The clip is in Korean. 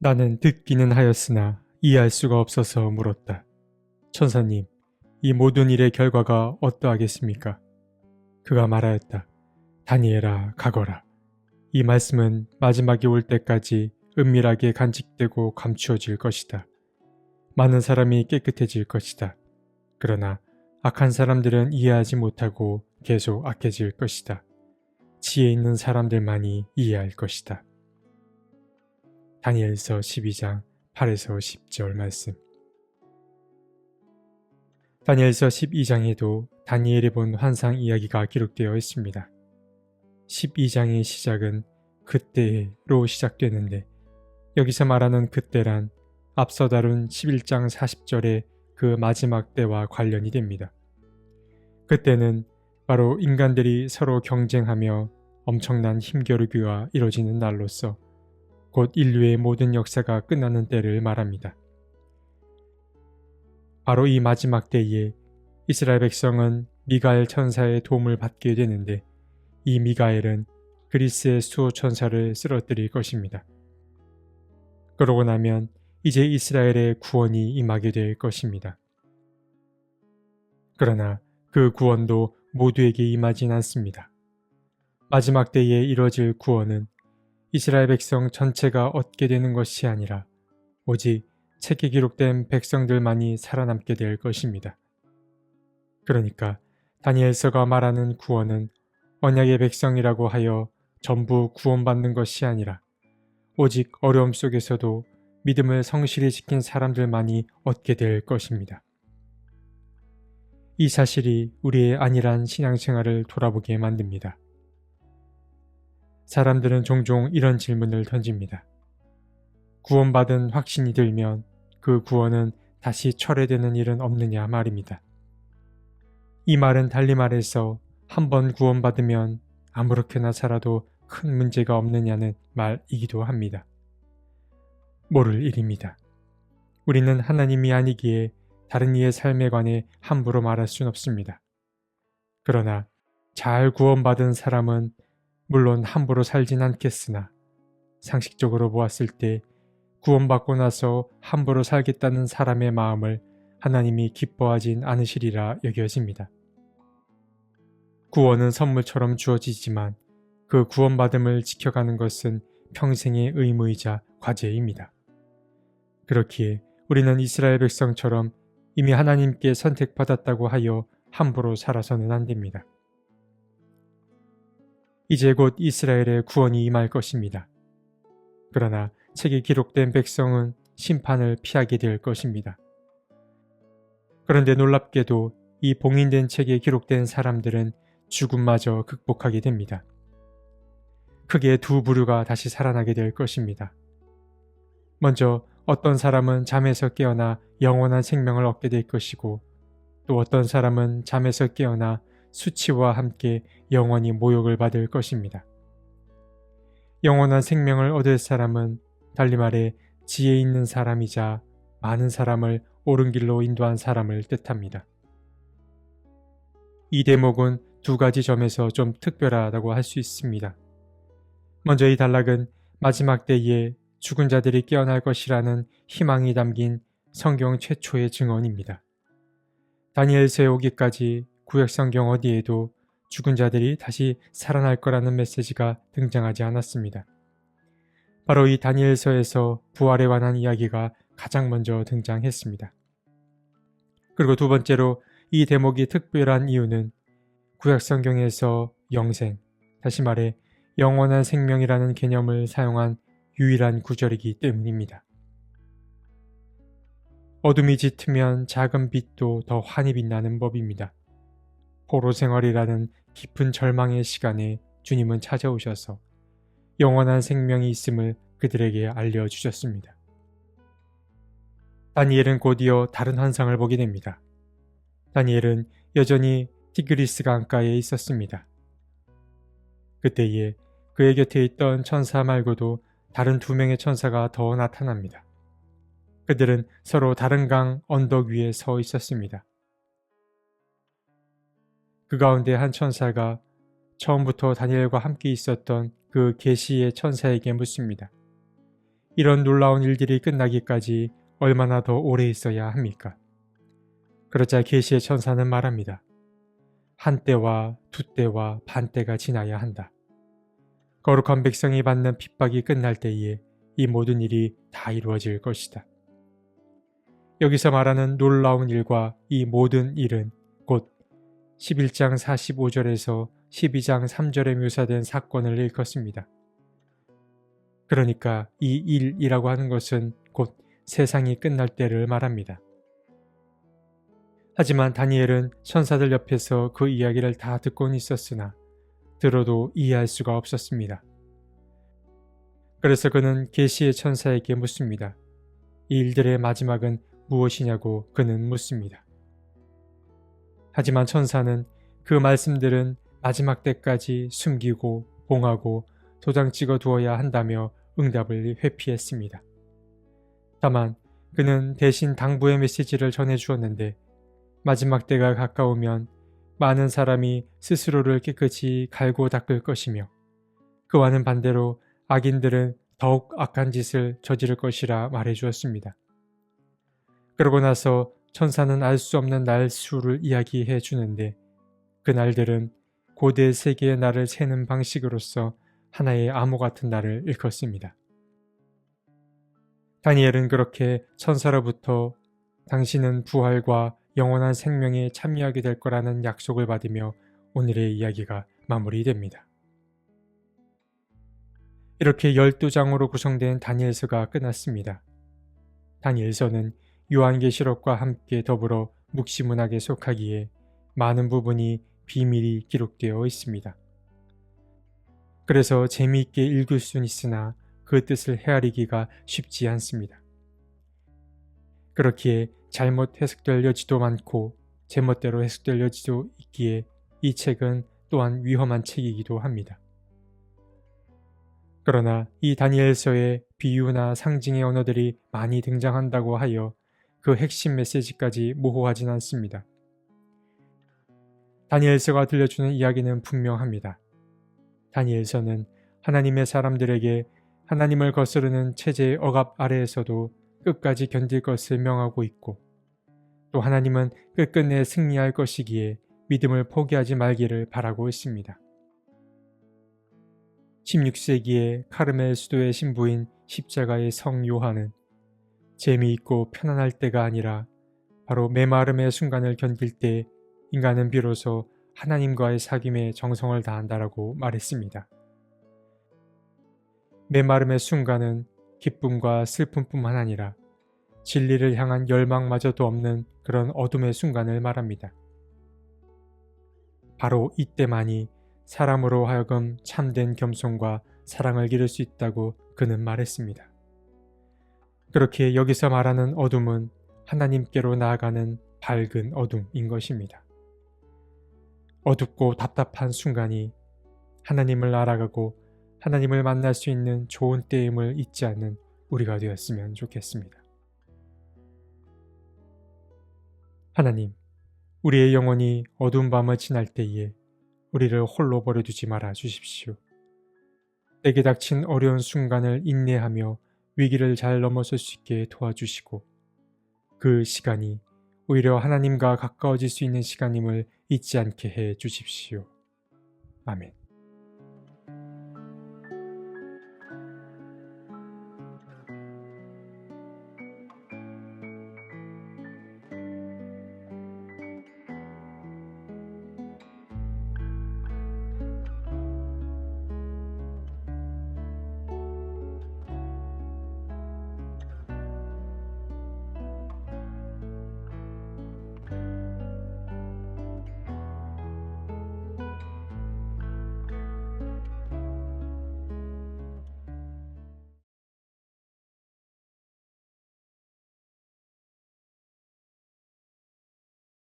나는 듣기는 하였으나 이해할 수가 없어서 물었다. 천사님, 이 모든 일의 결과가 어떠하겠습니까? 그가 말하였다. 다니엘아, 가거라. 이 말씀은 마지막이 올 때까지 은밀하게 간직되고 감추어질 것이다. 많은 사람이 깨끗해질 것이다. 그러나 악한 사람들은 이해하지 못하고 계속 악해질 것이다. 지혜 있는 사람들만이 이해할 것이다. 다니엘서 12장 8에서 10절 말씀. 다니엘서 12장에도 다니엘이 본 환상 이야기가 기록되어 있습니다. 12장의 시작은 그때로 시작되는데 여기서 말하는 그때란 앞서 다룬 11장 40절의 그 마지막 때와 관련이 됩니다. 그때는 바로 인간들이 서로 경쟁하며 엄청난 힘겨루기가 이루어지는 날로서 곧 인류의 모든 역사가 끝나는 때를 말합니다. 바로 이 마지막 때에 이스라엘 백성은 미가엘 천사의 도움을 받게 되는데 이 미가엘은 그리스의 수호 천사를 쓰러뜨릴 것입니다. 그러고 나면 이제 이스라엘의 구원이 임하게 될 것입니다. 그러나 그 구원도 모두에게 임하진 않습니다. 마지막 때에 이뤄질 구원은 이스라엘 백성 전체가 얻게 되는 것이 아니라 오직 책에 기록된 백성들만이 살아남게 될 것입니다. 그러니까 다니엘서가 말하는 구원은 언약의 백성이라고 하여 전부 구원받는 것이 아니라 오직 어려움 속에서도 믿음을 성실히 지킨 사람들만이 얻게 될 것입니다. 이 사실이 우리의 안일한 신앙생활을 돌아보게 만듭니다. 사람들은 종종 이런 질문을 던집니다. 구원받은 확신이 들면 그 구원은 다시 철회되는 일은 없느냐 말입니다. 이 말은 달리 말해서 한번 구원받으면 아무렇게나 살아도 큰 문제가 없느냐는 말이기도 합니다. 모를 일입니다. 우리는 하나님이 아니기에 다른 이의 삶에 관해 함부로 말할 순 없습니다. 그러나 잘 구원받은 사람은 물론 함부로 살진 않겠으나 상식적으로 보았을 때 구원받고 나서 함부로 살겠다는 사람의 마음을 하나님이 기뻐하진 않으시리라 여겨집니다. 구원은 선물처럼 주어지지만 그 구원받음을 지켜가는 것은 평생의 의무이자 과제입니다. 그렇기에 우리는 이스라엘 백성처럼 이미 하나님께 선택받았다고 하여 함부로 살아서는 안 됩니다. 이제 곧 이스라엘의 구원이 임할 것입니다. 그러나 책에 기록된 백성은 심판을 피하게 될 것입니다. 그런데 놀랍게도 이 봉인된 책에 기록된 사람들은 죽음마저 극복하게 됩니다. 크게 두 부류가 다시 살아나게 될 것입니다. 먼저 어떤 사람은 잠에서 깨어나 영원한 생명을 얻게 될 것이고 또 어떤 사람은 잠에서 깨어나 수치와 함께 영원히 모욕을 받을 것입니다. 영원한 생명을 얻을 사람은 달리 말해 지혜 있는 사람이자 많은 사람을 옳은 길로 인도한 사람을 뜻합니다. 이 대목은 두 가지 점에서 좀 특별하다고 할 수 있습니다. 먼저 이 단락은 마지막 때에 죽은 자들이 깨어날 것이라는 희망이 담긴 성경 최초의 증언입니다. 다니엘서에 오기까지 구약성경 어디에도 죽은 자들이 다시 살아날 거라는 메시지가 등장하지 않았습니다. 바로 이 다니엘서에서 부활에 관한 이야기가 가장 먼저 등장했습니다. 그리고 두 번째로 이 대목이 특별한 이유는 구약성경에서 영생, 다시 말해 영원한 생명이라는 개념을 사용한 유일한 구절이기 때문입니다. 어둠이 짙으면 작은 빛도 더 환히 빛나는 법입니다. 포로 생활이라는 깊은 절망의 시간에 주님은 찾아오셔서 영원한 생명이 있음을 그들에게 알려주셨습니다. 다니엘은 곧이어 다른 환상을 보게 됩니다. 다니엘은 여전히 티그리스 강가에 있었습니다. 그때에 그의 곁에 있던 천사 말고도 다른 두 명의 천사가 더 나타납니다. 그들은 서로 다른 강 언덕 위에 서 있었습니다. 그 가운데 한 천사가 처음부터 다니엘과 함께 있었던 그 계시의 천사에게 묻습니다. 이런 놀라운 일들이 끝나기까지 얼마나 더 오래 있어야 합니까? 그러자 계시의 천사는 말합니다. 한 때와 두 때와 반 때가 지나야 한다. 거룩한 백성이 받는 핍박이 끝날 때에 이 모든 일이 다 이루어질 것이다. 여기서 말하는 놀라운 일과 이 모든 일은 곧 11장 45절에서 12장 3절에 묘사된 사건을 일컫습니다. 그러니까 이 일이라고 하는 것은 곧 세상이 끝날 때를 말합니다. 하지만 다니엘은 천사들 옆에서 그 이야기를 다 듣고는 있었으나 들어도 이해할 수가 없었습니다. 그래서 그는 계시의 천사에게 묻습니다. 이 일들의 마지막은 무엇이냐고 그는 묻습니다. 하지만 천사는 그 말씀들은 마지막 때까지 숨기고 봉하고 도장 찍어 두어야 한다며 응답을 회피했습니다. 다만 그는 대신 당부의 메시지를 전해 주었는데 마지막 때가 가까우면 많은 사람이 스스로를 깨끗이 갈고 닦을 것이며 그와는 반대로 악인들은 더욱 악한 짓을 저지를 것이라 말해 주었습니다. 그러고 나서 천사는 알 수 없는 날 수를 이야기해 주는데 그 날들은 고대 세계의 날을 세는 방식으로서 하나의 암호 같은 날을 일컫습니다. 다니엘은 그렇게 천사로부터 당신은 부활과 영원한 생명에 참여하게 될 거라는 약속을 받으며 오늘의 이야기가 마무리됩니다. 이렇게 12장으로 구성된 다니엘서가 끝났습니다. 다니엘서는 요한계시록과 함께 더불어 묵시문학에 속하기에 많은 부분이 비밀이 기록되어 있습니다. 그래서 재미있게 읽을 수는 있으나 그 뜻을 헤아리기가 쉽지 않습니다. 그렇기에 잘못 해석될 여지도 많고 제멋대로 해석될 여지도 있기에 이 책은 또한 위험한 책이기도 합니다. 그러나 이 다니엘서에 비유나 상징의 언어들이 많이 등장한다고 하여 그 핵심 메시지까지 모호하진 않습니다. 다니엘서가 들려주는 이야기는 분명합니다. 다니엘서는 하나님의 사람들에게 하나님을 거스르는 체제의 억압 아래에서도 끝까지 견딜 것을 명하고 있고 또 하나님은 끝끝내 승리할 것이기에 믿음을 포기하지 말기를 바라고 있습니다. 16세기의 카르멜 수도의 신부인 십자가의 성 요한은 재미있고 편안할 때가 아니라 바로 메마름의 순간을 견딜 때 인간은 비로소 하나님과의 사귐에 정성을 다한다라고 말했습니다. 메마름의 순간은 기쁨과 슬픔뿐만 아니라 진리를 향한 열망마저도 없는 그런 어둠의 순간을 말합니다. 바로 이때만이 사람으로 하여금 참된 겸손과 사랑을 기를 수 있다고 그는 말했습니다. 그렇게 여기서 말하는 어둠은 하나님께로 나아가는 밝은 어둠인 것입니다. 어둡고 답답한 순간이 하나님을 알아가고 하나님을 만날 수 있는 좋은 때임을 잊지 않는 우리가 되었으면 좋겠습니다. 하나님, 우리의 영혼이 어두운 밤을 지날 때에 우리를 홀로 버려두지 말아 주십시오. 내게 닥친 어려운 순간을 인내하며 위기를 잘 넘어설 수 있게 도와주시고 그 시간이 오히려 하나님과 가까워질 수 있는 시간임을 잊지 않게 해 주십시오. 아멘.